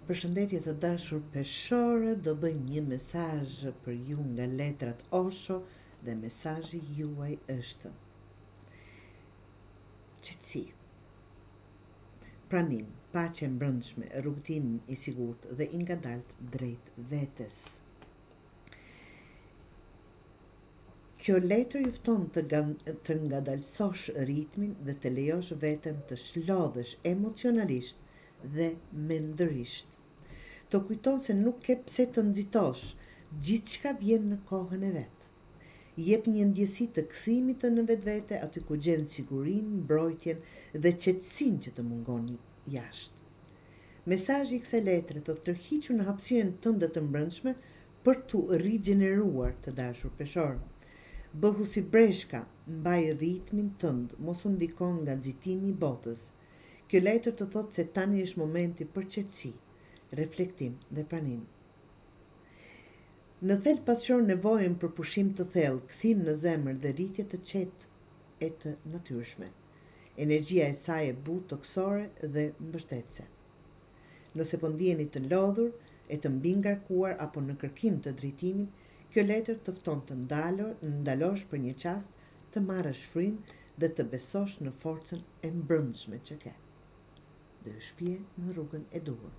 Përshëndetje të dashur peshore, do bëj një mesazh për ju nga letrat Osho dhe mesazhi juaj është qetësi, pranim, paqe brendshme, rrugëtim i sigurt dhe i ngadalt drejt vetes. Kjo letër ju fton të ngadalësosh ritmin dhe të lejosh veten të shlodhesh emocionalisht dhe mendërisht. Të kujton se nuk ke pse të nxitosh, gjithçka vjen në kohën e vet. Jep një ndjesi të kthimit të në vetvete aty ku gjen sigurinë, mbrojtjen dhe qetësinë që të mungon jashtë. Mesazhi i kësaj letre të tërhiqur në hapësirën tënde të brendshme për tu rigjeneruar, të dashur peshor. Bëhu si breshka, mbaj ritmin tënd, mos u ndikon nga nxitimi i botës. Kjo letër të thotë se tani është momenti për qetësi, reflektim dhe pranim. Në thelb pasqyror nevojën për pushim të thellë, kthim në zemër dhe rritje të qetë e të natyrshme. Energjia e saj e butë, toksore dhe mbështetëse. Nëse po ndiheni të lodhur, e të mbi ngarkuar apo në kërkim të drejtimit, kjo letër të fton të ndalosh për një çast, të marrësh frym dhe të besosh në forcën e brendshme që ke. Dhe shpije në rrugën e duhur.